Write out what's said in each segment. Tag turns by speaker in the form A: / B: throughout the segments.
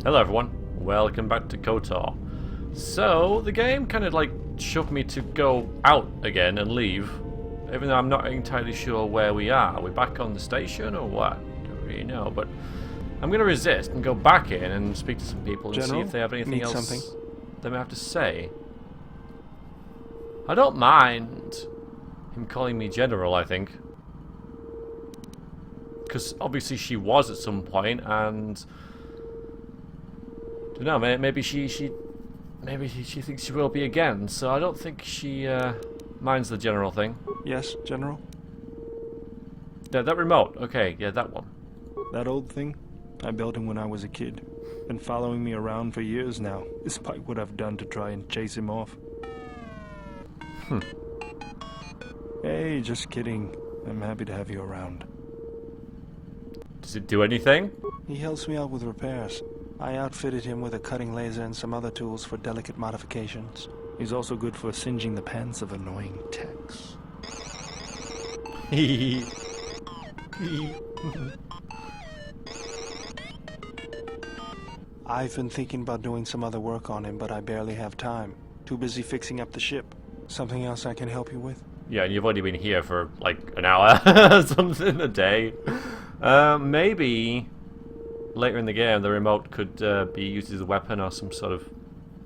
A: Hello everyone, welcome back to KotOR. So, the game kind of like shoved me to go out again and leave, even though I'm not entirely sure where we are. Are we back on the station or what? Don't really know, but I'm going to resist and go back in and speak to some people and see if they have anything else they may have to say. I don't mind him calling me General, I think. Because obviously she was at some point, and I don't know, maybe she thinks she will be again, so I don't think she minds the general thing.
B: Yes, General?
A: Yeah, that remote. Okay, yeah, that one.
B: That old thing? I built him when I was a kid. Been following me around for years now, despite what I've done to try and chase him off. Hey, just kidding. I'm happy to have you around.
A: Does it do anything?
B: He helps me out with repairs. I outfitted him with a cutting laser and some other tools for delicate modifications. He's also good for singeing the pants of annoying techs. I've been thinking about doing some other work on him, but I barely have time. Too busy fixing up the ship. Something else I can help you with?
A: Yeah, and you've only been here for like an hour, something a day. Maybe later in the game the remote could be used as a weapon or some sort of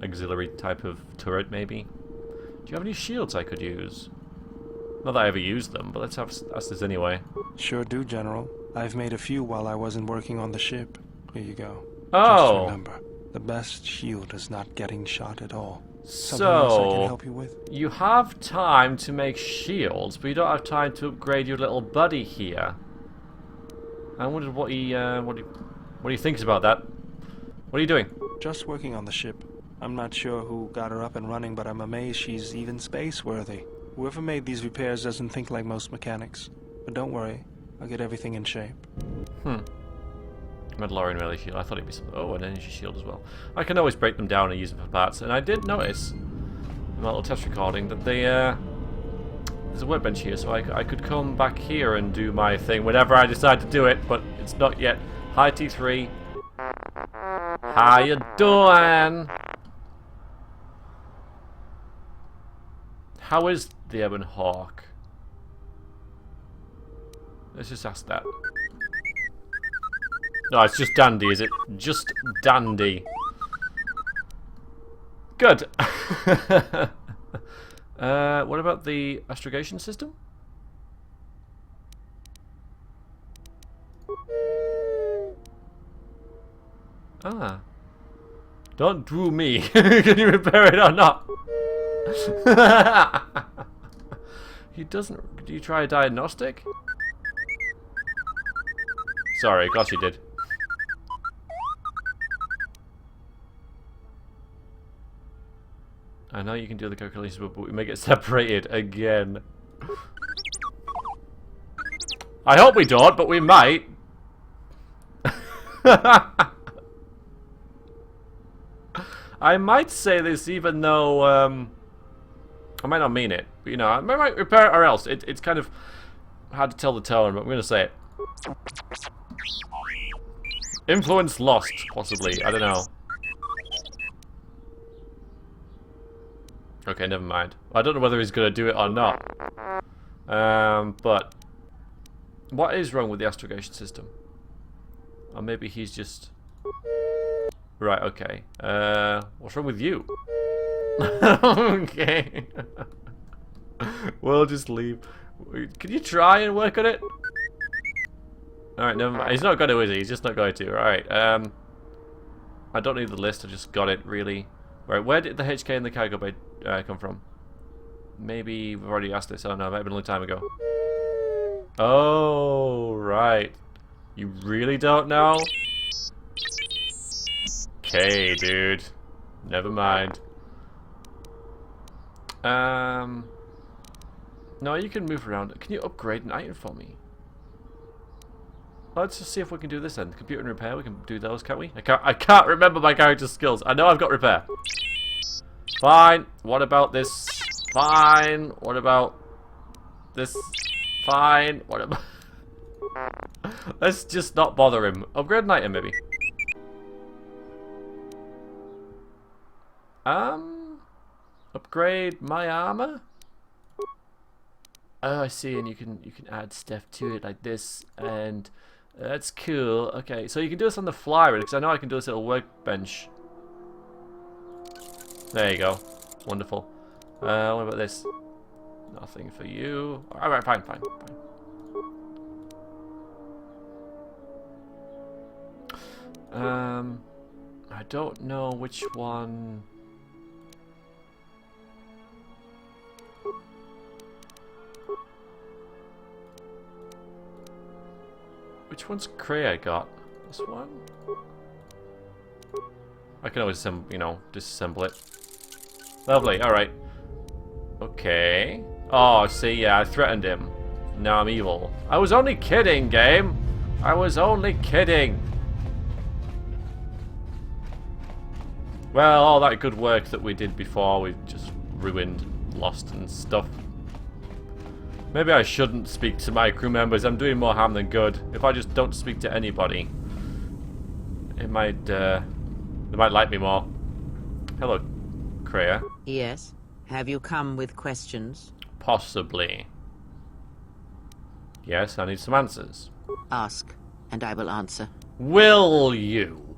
A: auxiliary type of turret, maybe. Do you have any shields I could use? Not that I ever used them, but let's ask this anyway.
B: Sure do, General. I've made a few while I wasn't working on the ship. Here you go.
A: Oh!
B: Just remember, the best shield is not getting shot at all. Something else I can help you with?
A: You have time to make shields, but you don't have time to upgrade your little buddy here. I wondered what he thinks about that. What are you doing?
B: Just working on the ship. I'm not sure who got her up and running, but I'm amazed she's even space-worthy. Whoever made these repairs doesn't think like most mechanics. But don't worry, I'll get everything in shape.
A: Mandalorian melee shield. I thought it'd be some. Oh, an energy shield as well. I can always break them down and use them for parts. And I did notice in my little test recording that they there's a workbench here, so I could come back here and do my thing whenever I decide to do it. But it's not yet. Hi T3. How you doing? How is the Ebon Hawk? Let's just ask that. No, it's just dandy, is it? Just dandy. Good. What about the astrogation system? Ah. Don't do me. Can you repair it or not? He doesn't. Do you try a diagnostic? Sorry, gosh, you did. I know you can do the calculations, but we may get separated again. I hope we don't, but we might. I might say this even though I might not mean it. But, you know, I might repair it or else. It's kind of hard to tell the tone, but I'm going to say it. Influence lost, possibly. I don't know. Okay, never mind. I don't know whether he's going to do it or not. But what is wrong with the astrogation system? Or maybe he's just... Right, okay. What's wrong with you? Okay. We'll just leave. Can you try and work on it? Alright, never mind. He's not going to, is he? He's just not going to. Alright, I don't need the list, I just got it, really. Right, where did the HK and the cargo bay come from? Maybe we've already asked this. Oh no, it might have been a long time ago. Oh, right. You really don't know? Okay, dude. Never mind. No, you can move around. Can you upgrade an item for me? Let's just see if we can do this then. Computer and repair, we can do those, can't we? I can't remember my character's skills. I know I've got repair. Fine. What about this? Fine. What about this? Fine. What about... Let's just not bother him. Upgrade an item, maybe. Upgrade my armor. Oh, I see, and you can add stuff to it like this, and that's cool. Okay, so you can do this on the fly, really, because I know I can do this little workbench. There you go. Wonderful. What about this? Nothing for you. Alright, fine. I don't know which one. Which one's Kreia got? This one? I can always, disassemble it. Lovely, alright. Okay. Oh, see, yeah, I threatened him. Now I'm evil. I was only kidding, game! I was only kidding! Well, all that good work that we did before, we just ruined, lost and stuff. Maybe I shouldn't speak to my crew members. I'm doing more harm than good. If I just don't speak to anybody, it might, they might like me more. Hello, Kreia.
C: Yes? Have you come with questions?
A: Possibly. Yes, I need some answers.
C: Ask, and I will answer.
A: Will you?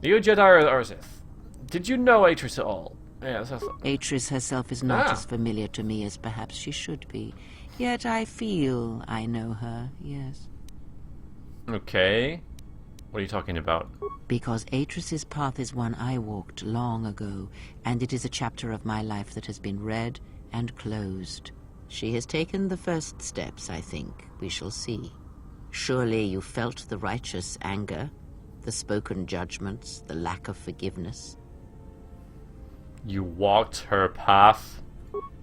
A: Are you a Jedi or a Sith? Did you know Atris at all? Yes, I thought.
C: Atris herself is not as familiar to me as perhaps she should be. Yet I feel I know her, yes.
A: Okay. What are you talking about?
C: Because Atris's path is one I walked long ago, and it is a chapter of my life that has been read and closed. She has taken the first steps, I think. We shall see. Surely you felt the righteous anger, the spoken judgments, the lack of forgiveness.
A: You walked her path?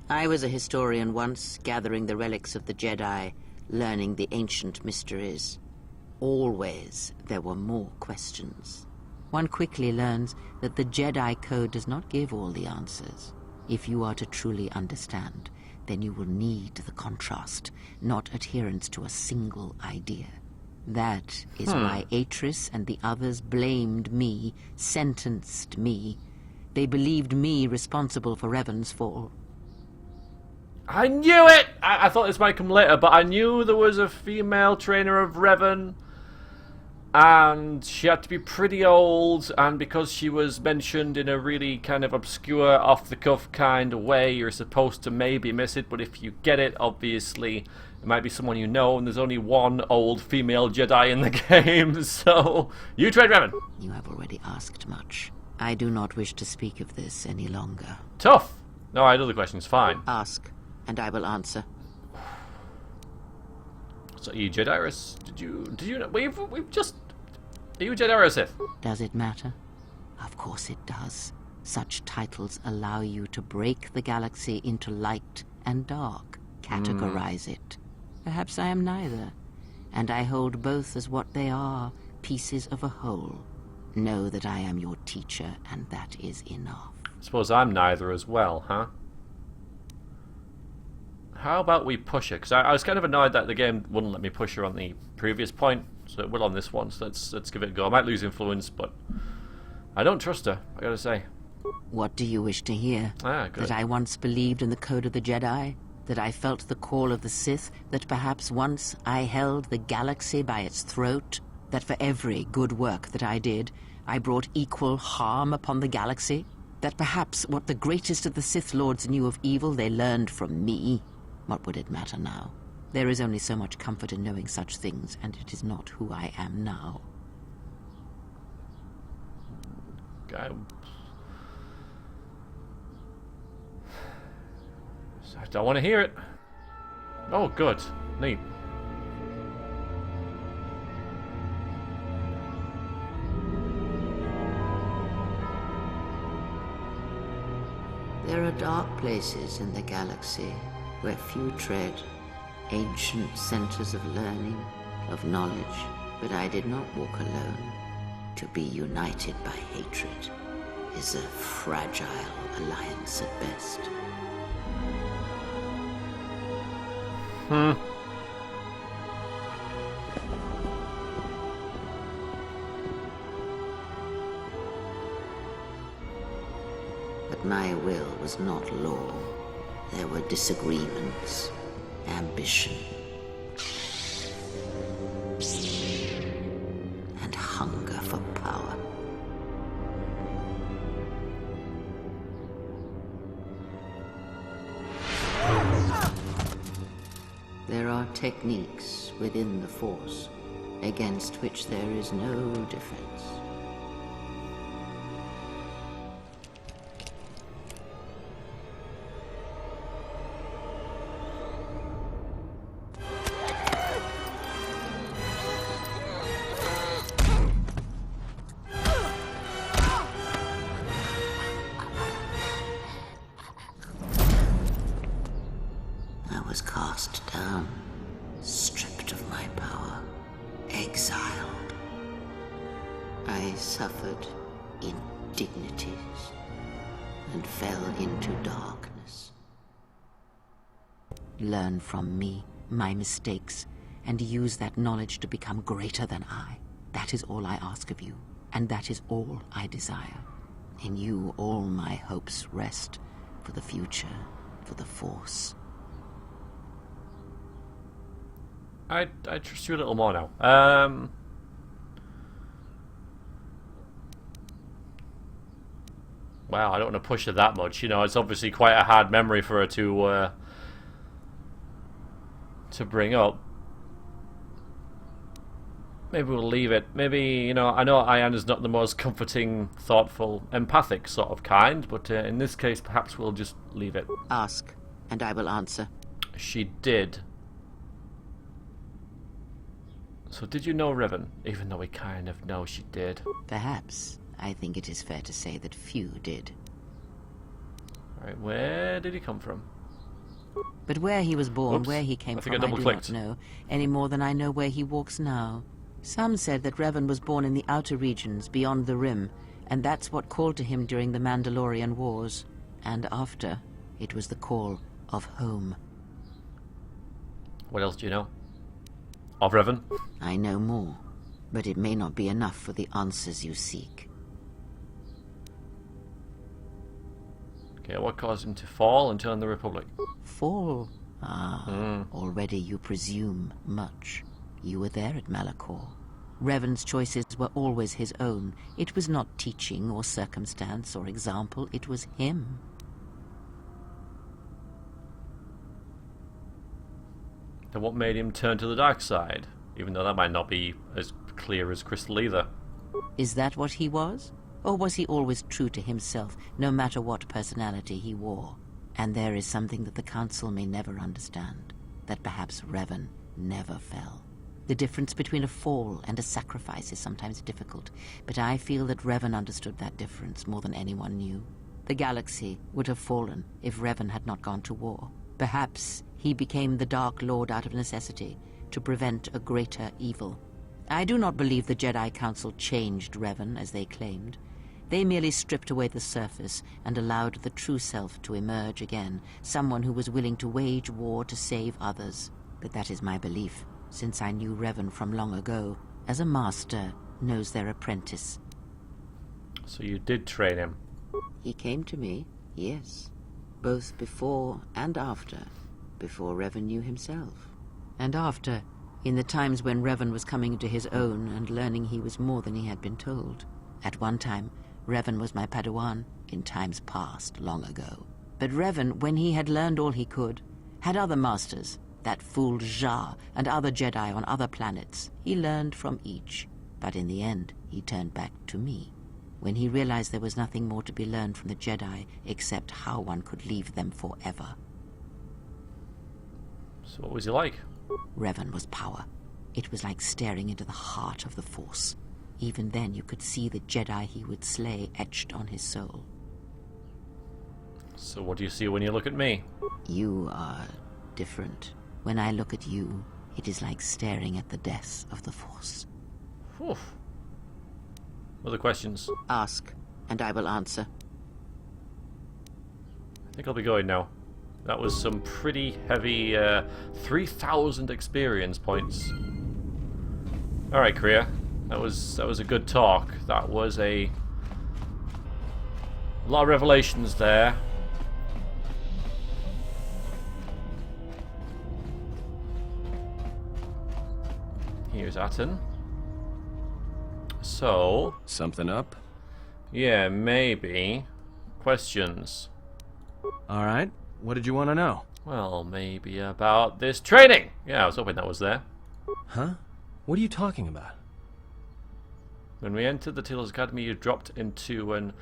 C: I was a historian once, gathering the relics of the Jedi, learning the ancient mysteries. Always there were more questions. One quickly learns that the Jedi Code does not give all the answers. If you are to truly understand, then you will need the contrast, not adherence to a single idea. That is why Atris and the others blamed me, sentenced me. They believed me responsible for Revan's fall.
A: I knew it! I thought this might come later, but I knew there was a female trainer of Revan. And she had to be pretty old, and because she was mentioned in a really kind of obscure, off-the-cuff kind of way, you're supposed to maybe miss it, but if you get it, obviously, it might be someone you know, and there's only one old female Jedi in the game, so you trade Revan.
C: You have already asked much. I do not wish to speak of this any longer.
A: Tough! No, I had other questions, fine.
C: Ask, and I will answer.
A: So, are you Jedi or did you know? We've just... Are you a Jedi or a Sith?
C: Does it matter? Of course it does. Such titles allow you to break the galaxy into light and dark, categorize it. Perhaps I am neither, and I hold both as what they are, pieces of a whole. Know that I am your teacher, and that is enough.
A: Suppose I'm neither as well, huh? How about we push her? Because I was kind of annoyed that the game wouldn't let me push her on the previous point, so it will on this one, so let's give it a go. I might lose influence, but I don't trust her, I gotta say.
C: What do you wish to hear?
A: Good.
C: That I once believed in the code of the Jedi? That I felt the call of the Sith? That perhaps once I held the galaxy by its throat? That for every good work that I did, I brought equal harm upon the galaxy? That perhaps what the greatest of the Sith Lords knew of evil they learned from me? What would it matter now? There is only so much comfort in knowing such things, and it is not who I am now.
A: I don't want to hear it. Oh, good. Neat.
C: There are dark places in the galaxy where few tread, ancient centers of learning, of knowledge, but I did not walk alone. To be united by hatred is a fragile alliance at best. But my will was not law. There were disagreements, ambition, and hunger for power. There are techniques within the Force against which there is no defense. I was cast down, stripped of my power, exiled. I suffered indignities and fell into darkness. Learn from me, my mistakes, and use that knowledge to become greater than I. That is all I ask of you, and that is all I desire. In you all my hopes rest, for the future, for the Force.
A: I trust you a little more now. Wow, I don't want to push her that much. You know, it's obviously quite a hard memory for her to bring up. Maybe we'll leave it. Maybe, you know, I know Ayanna's not the most comforting, thoughtful, empathic sort of kind, but in this case, perhaps we'll just leave it.
C: Ask, and I will answer.
A: She did. So did you know Revan? Even though we kind of know she did.
C: Perhaps. I think it is fair to say that few did.
A: Alright, where did he come from?
C: But where he was born,
A: Oops,
C: where he came
A: I think
C: from,
A: I
C: I do
A: double-clicked.
C: not know, any more than I know where he walks now. Some said that Revan was born in the outer regions, beyond the Rim, and that's what called to him during the Mandalorian Wars. And after, it was the call of home.
A: What else do you know? Of Revan?
C: I know more, but it may not be enough for the answers you seek.
A: Okay, what caused him to fall and join the Republic?
C: Fall? Ah, already you presume much. You were there at Malachor. Revan's choices were always his own. It was not teaching or circumstance or example, it was him.
A: Then what made him turn to the dark side? Even though that might not be as clear as crystal either.
C: Is that what he was? Or was he always true to himself, no matter what personality he wore? And there is something that the Council may never understand, that perhaps Revan never fell. The difference between a fall and a sacrifice is sometimes difficult, but I feel that Revan understood that difference more than anyone knew. The galaxy would have fallen if Revan had not gone to war. Perhaps he became the Dark Lord out of necessity, to prevent a greater evil. I do not believe the Jedi Council changed Revan, as they claimed. They merely stripped away the surface and allowed the true self to emerge again, someone who was willing to wage war to save others. But that is my belief, since I knew Revan from long ago, as a master knows their apprentice.
A: So you did train him?
C: He came to me, yes, both before and after, before Revan knew himself. And after, in the times when Revan was coming to his own and learning he was more than he had been told. At one time, Revan was my Padawan, in times past, long ago. But Revan, when he had learned all he could, had other masters, that fool Jar and other Jedi on other planets. He learned from each, but in the end, he turned back to me. When he realized there was nothing more to be learned from the Jedi except how one could leave them forever.
A: So what was he like?
C: Revan was power. It was like staring into the heart of the Force. Even then you could see the Jedi he would slay etched on his soul.
A: So what do you see when you look at me?
C: You are different. When I look at you, it is like staring at the death of the Force.
A: Whew. Other questions?
C: Ask, and I will answer.
A: I think I'll be going now. That was some pretty heavy 3,000 experience points. Alright, Kreia. That was a good talk. That was a A lot of revelations there. Here's Aton. So...
D: Something up?
A: yeah, maybe. Questions?
D: Alright, what did you want to know?
A: Well, maybe about this training. Yeah, I was hoping that was there.
D: Huh? What are you talking about?
A: When we entered the Telos Academy, you dropped into an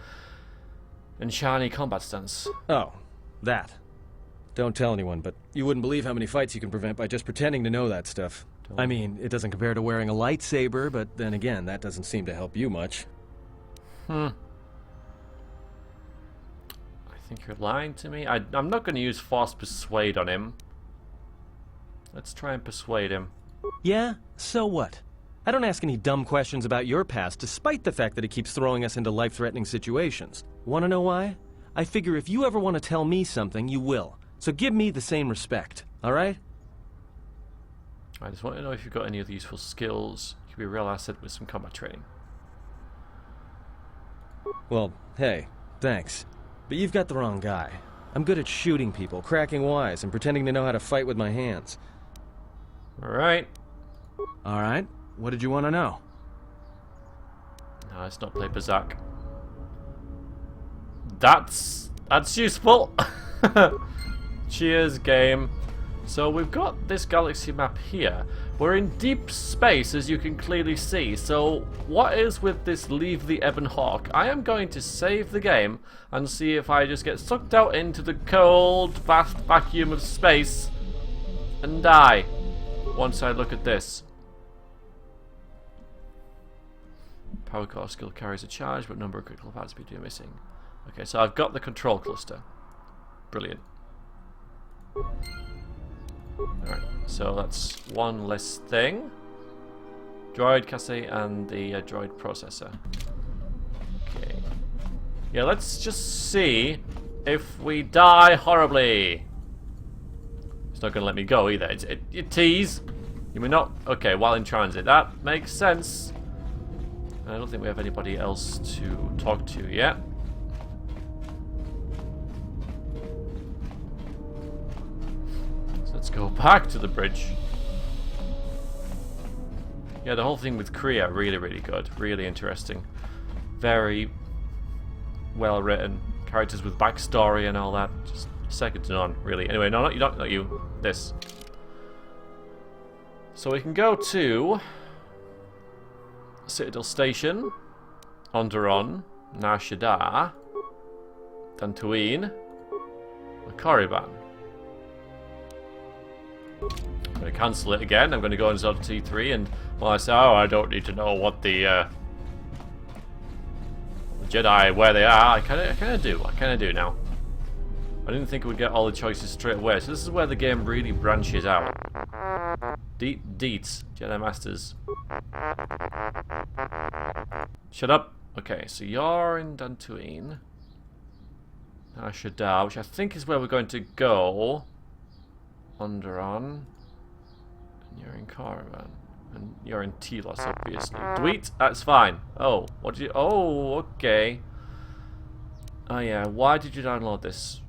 A: shiny combat stance.
D: Oh, that. Don't tell anyone, but you wouldn't believe how many fights you can prevent by just pretending to know that stuff. I mean, it doesn't compare to wearing a lightsaber, but then again, that doesn't seem to help you much.
A: I think you're lying to me. I'm not going to use Force Persuade on him. Let's try and persuade him.
D: Yeah? So what? I don't ask any dumb questions about your past, despite the fact that it keeps throwing us into life-threatening situations. Want to know why? I figure if you ever want to tell me something, you will. So give me the same respect, alright?
A: I just want to know if you've got any of the useful skills. You could be a real asset with some combat training.
D: Well, hey, thanks. But you've got the wrong guy. I'm good at shooting people, cracking wise, and pretending to know how to fight with my hands.
A: Alright.
D: Alright, what did you want to know?
A: No, let's not play Berserk. That's useful. Cheers, game. So we've got this galaxy map here. We're in deep space, as you can clearly see. So what is with this leave the Ebon Hawk? I am going to save the game and see if I just get sucked out into the cold, vast vacuum of space and die once I look at this. Power core skill carries a charge, but number of critical parts speed are missing. Okay, so I've got the control cluster. Brilliant. Alright, so that's one less thing. Droid cache and the droid processor. Okay. Yeah, let's just see if we die horribly. It's not going to let me go either. You tease. You may not... okay, while in transit. That makes sense. I don't think we have anybody else to talk to yet. Let's go back to the bridge. Yeah, the whole thing with Kreia, really good. Really interesting. Very well written. Characters with backstory and all that. Just second to none, really. Anyway, no, not you. This. So we can go to Citadel Station, Onderon, Nar Shaddaa, Dantooine, and Korriban. I'm going to cancel it again. I'm going to go into T3 and, well, I say, oh, I don't need to know what the Jedi, where they are. I kind of do now. I didn't think it would get all the choices straight away. So this is where the game really branches out. Deets, Jedi Masters. Shut up. Okay, so you're in Dantooine. Nar Shaddaa, which I think is where we're going to go. Onderon. And you're in Korriban. And you're in Telos, obviously. Dweet? That's fine. Oh, what did you... oh, okay. Oh, yeah. Why did you download this?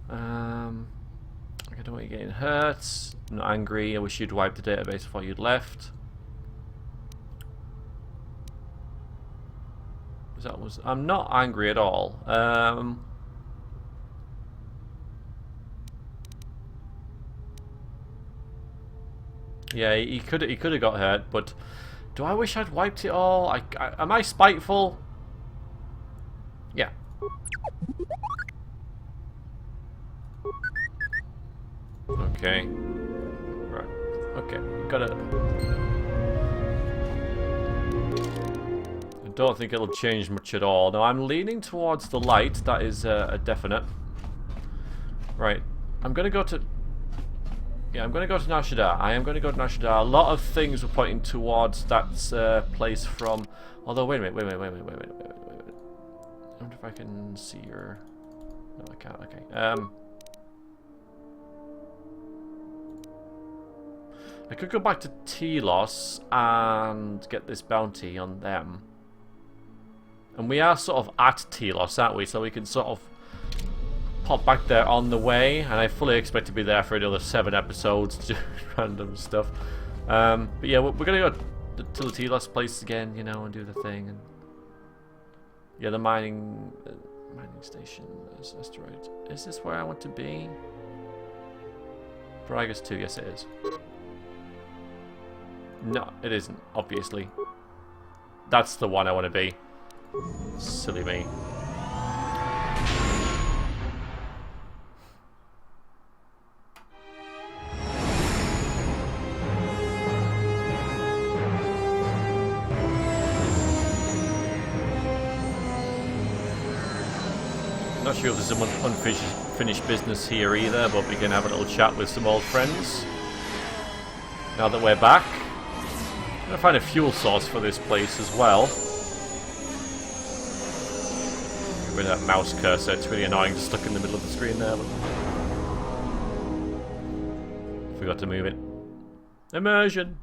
A: I don't want you getting hurt. I'm not angry. I wish you'd wiped the database before you'd left. I'm not angry at all. Yeah, he could have got hurt, but do I wish I'd wiped it all? Am I spiteful? Yeah. Okay. Right. Okay. Got it. I don't think it'll change much at all. No, I'm leaning towards the light. That is a definite. Right. I'm gonna go to... yeah, I'm going to go to Nar Shaddaa. I am going to go to Nar Shaddaa. A lot of things were pointing towards that place from... although, wait a minute, wait. I wonder if I can see your... no, I can't, okay. I could go back to Telos and get this bounty on them. And we are sort of at Telos, aren't we? So we can sort of pop back there on the way. And I fully expect to be there for another 7 episodes, doing random stuff. But yeah, we're going to go to the Telos place again, you know, and do the thing. And yeah, the mining station. Asteroid. Is this where I want to be? Bragas 2, yes it is. No, it isn't, obviously. That's the one I want to be. Silly me. Not sure if there's some unfinished business here either, but we can have a little chat with some old friends. Now that we're back. I'm going to find a fuel source for this place as well. Get rid of that mouse cursor, it's really annoying, just stuck in the middle of the screen there. But forgot to move it. Immersion!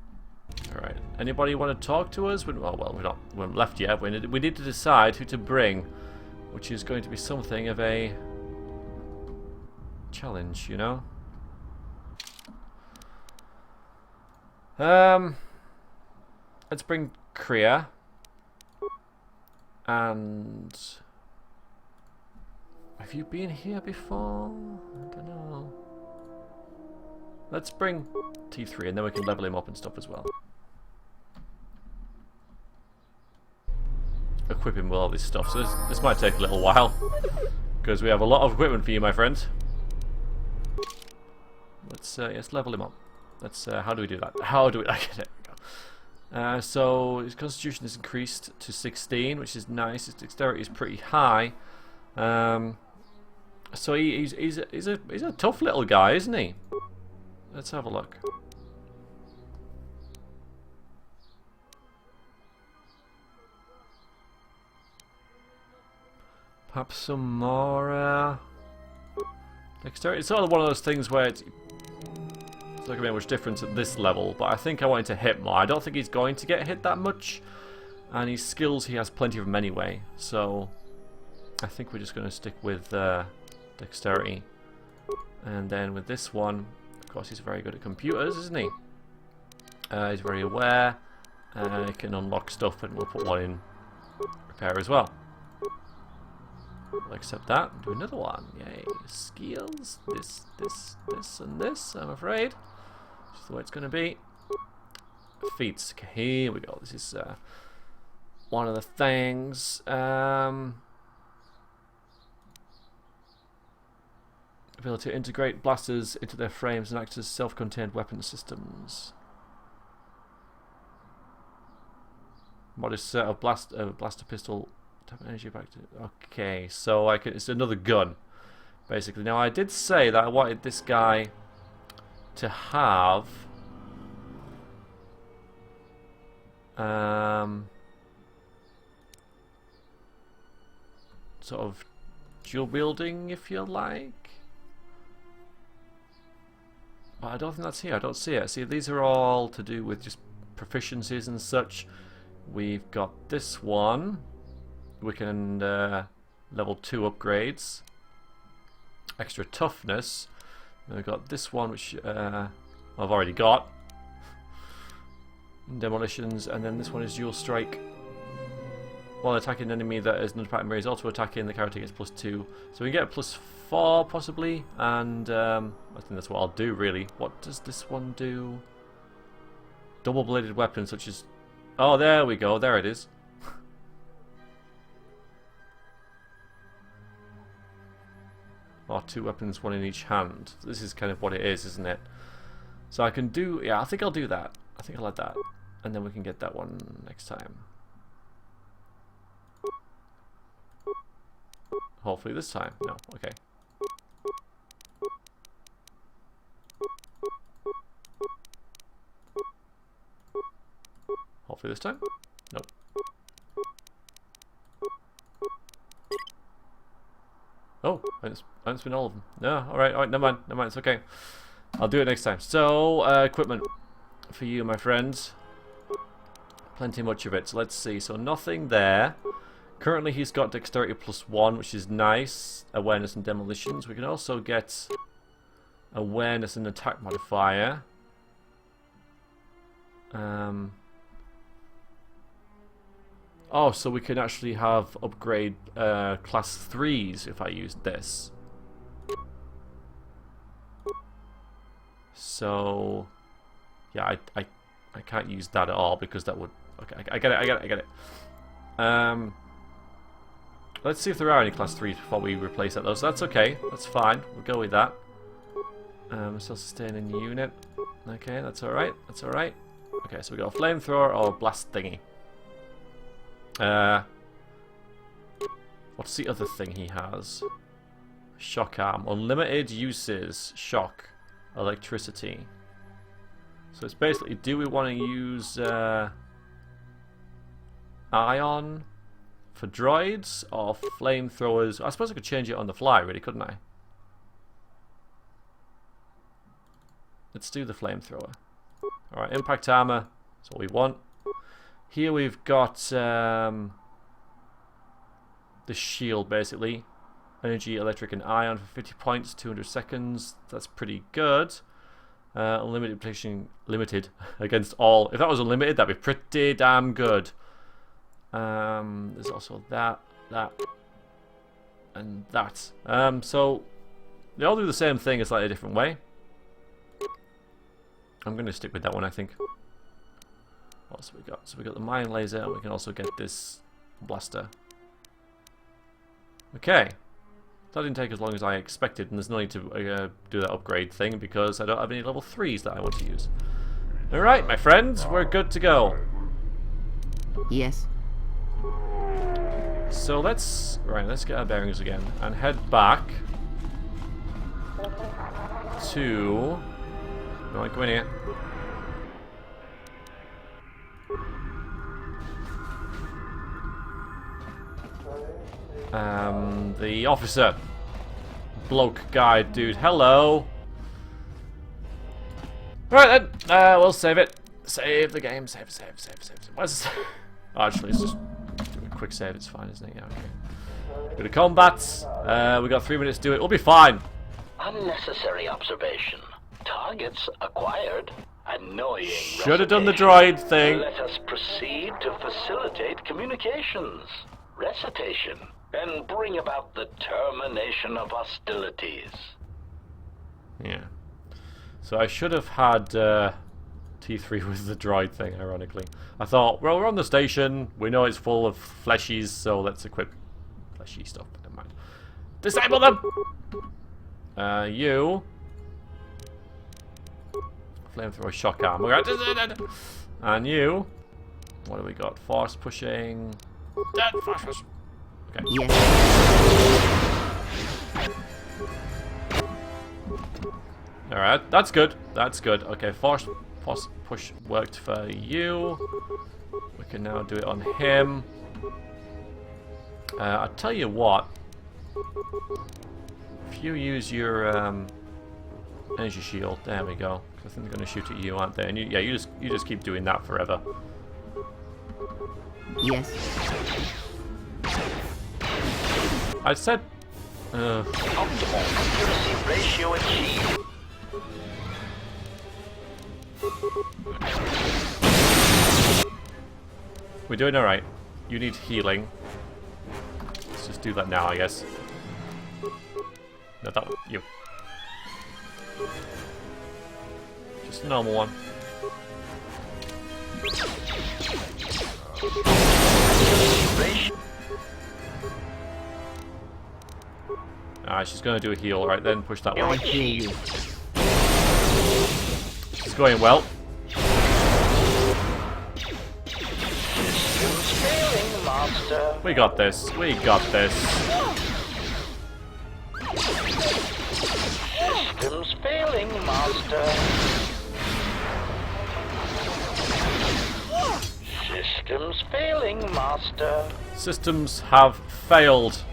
A: Alright, anybody want to talk to us? Well, we're not left yet. We need to decide who to bring, which is going to be something of a challenge, you know? Let's bring Kreia. And have you been here before? I don't know. Let's bring T3 and then we can level him up and stuff as well. Equip him with all this stuff. So this might take a little while because we have a lot of equipment for you, my friend. Let's level him up. Let's how do we do that? How do we? Okay, there we go. So his constitution is increased to 16, which is nice. His dexterity is pretty high. So he's a tough little guy, isn't he? Let's have a look. Perhaps some more dexterity. It's sort of one of those things where it's not going to make much difference at this level, but I think I want him to hit more. I don't think he's going to get hit that much, and his skills, he has plenty of them anyway, so I think we're just going to stick with dexterity. And then with this one, of course, he's very good at computers, isn't he? He's very aware, he can unlock stuff, and we'll put one in repair as well. We'll accept that and do another one. Yay. Skills. This, and this, I'm afraid. Just the way it's going to be. Feats. Okay, here we go. This is one of the things. Ability to integrate blasters into their frames and act as self-contained weapon systems. Modest set of blaster pistol. Energy back to, okay, so it's another gun, basically. Now I did say that I wanted this guy to have sort of dual wielding, if you like. But I don't think that's here. I don't see it. See, these are all to do with just proficiencies and such. We've got this one. We can level 2 upgrades, extra toughness. And we've got this one, which I've already got. Demolitions, and then this one is dual strike. While attacking an enemy that is non-pattern is also attacking, the character gets +2. So we can get a +4 possibly, and I think that's what I'll do really. What does this one do? Double-bladed weapons, such as... Oh, there we go. There it is. Or 2 weapons, 1 in each hand. This is kind of what it is, isn't it? So I can do... Yeah, I think I'll do that. I think I'll add that. And then we can get that one next time. Hopefully this time. No, okay. Hopefully this time. Nope. Oh, I didn't spin all of them. No, alright, never mind, it's okay. I'll do it next time. So, equipment for you, my friends. Plenty much of it. So let's see. So nothing there. Currently he's got dexterity +1, which is nice. Awareness and demolitions. We can also get awareness and attack modifier. Oh, so we can actually have upgrade class 3s if I use this. So, yeah, I can't use that at all because that would... Okay, I get it. Let's see if there are any class 3s before we replace that though. So that's okay. That's fine. We'll go with that. Still sustaining unit. Okay, that's alright. That's alright. Okay, so we got a flamethrower or a blast thingy. What's the other thing he has? Shock arm. Unlimited uses. Shock. Electricity. So it's basically, do we want to use ion for droids or flamethrowers? I suppose I could change it on the fly, really, couldn't I? Let's do the flamethrower. Alright, impact armor. That's what we want. Here we've got the shield, basically. Energy, electric, and ion for 50 points, 200 seconds. That's pretty good. Unlimited protection, limited against all. If that was unlimited, that'd be pretty damn good. There's also that, and that. So they all do the same thing, a slightly different way. I'm going to stick with that one, I think. What else have we got? So we got the mine laser, and we can also get this blaster. Okay. That didn't take as long as I expected, and there's no need to do that upgrade thing because I don't have any level 3s that I want to use. Alright, my friends, we're good to go.
C: Yes.
A: So let's get our bearings again and head back to... No, come in here. The officer. Bloke guy, dude. Hello. Right then, we'll save it. Save the game. Save. What's this? Oh, actually, let's just do a quick save. It's fine, isn't it? Yeah, okay. Bit of combat. We got 3 minutes to do it. We'll be fine.
E: Unnecessary observation. Targets acquired. Annoying.
A: Should have done the droid thing.
E: Let us proceed to facilitate communications. Recitation. And bring about the termination of hostilities.
A: Yeah. So I should have had T3 with the droid thing, ironically. I thought, well, we're on the station. We know it's full of fleshies, so let's equip fleshy stuff. But never mind. Disable them! You. Flamethrower shock arm. And you. What do we got? Force pushing. Force push. Okay.
C: Yes.
A: Alright, that's good. That's good. Okay, force push worked for you. We can now do it on him. I'll tell you what. If you use your energy shield, there we go. I think they're going to shoot at you, aren't they? And you just keep doing that forever.
C: Yes.
A: I said.
E: Optimal accuracy ratio achieved.
A: We're doing alright. You need healing. Let's just do that now, I guess. No, that one. You. Just a normal one. Alright, she's gonna do a heal. Alright, then push that one.
C: I hear you.
A: It's going well.
E: Failing, master.
A: We got this. We got this.
E: Systems failing, master. Systems failing, master.
A: Systems have failed.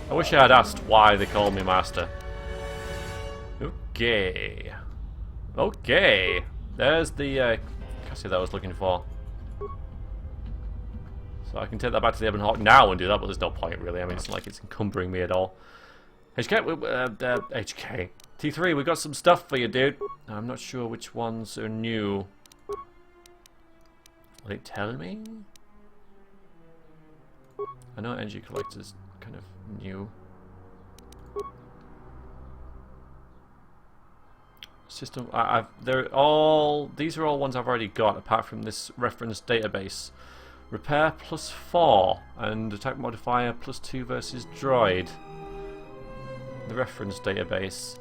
A: I wish I had asked why they called me master. Okay. Okay. There's the Cassie that I was looking for. So I can take that back to the Ebon Hawk now and do that, but there's no point really. I mean, it's not like it's encumbering me at all. HK. T3, we got some stuff for you, dude. I'm not sure which ones are new. Will it tell me? I know energy collector's kind of new. System. These are all ones I've already got, apart from this reference database. Repair +4 and attack modifier +2 versus droid. The reference database.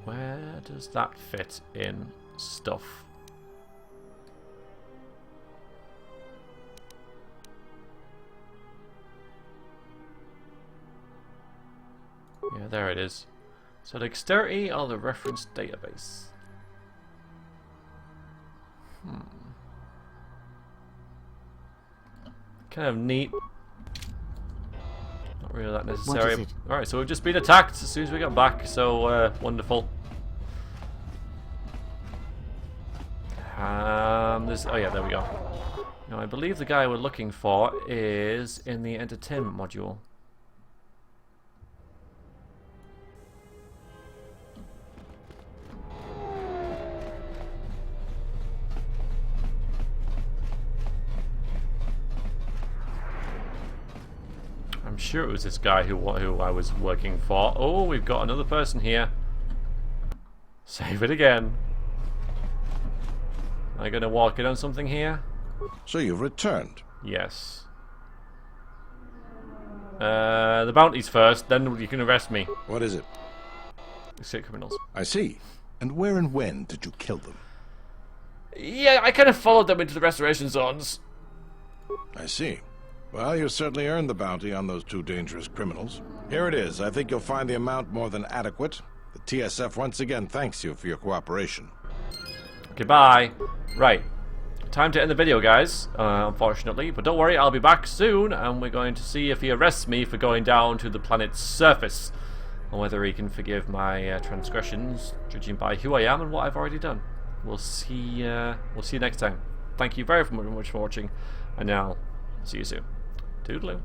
A: Where does that fit in stuff? Yeah, there it is. So dexterity or the reference database? Kind of neat. Not really that necessary.
C: What is it?
A: Alright, so we've just been attacked as soon as we got back, so wonderful. Oh yeah, there we go. Now I believe the guy we're looking for is in the entertainment module. I'm sure it was this guy who I was working for. Oh, we've got another person here. Save it again. Am I going to walk in on something here?
F: So you've returned.
A: Yes. The bounties first, then you can arrest me.
F: What is it?
A: Escape criminals.
F: I see. And where and when did you kill them?
A: Yeah, I kind of followed them into the restoration zones.
F: I see. Well, you certainly earned the bounty on those two dangerous criminals. Here it is. I think you'll find the amount more than adequate. The TSF once again thanks you for your cooperation.
A: Goodbye. Right. Time to end the video, guys, unfortunately. But don't worry, I'll be back soon, and we're going to see if he arrests me for going down to the planet's surface, and whether he can forgive my transgressions, judging by who I am and what I've already done. We'll see you next time. Thank you very much for watching, and now, see you soon. Toodaloo.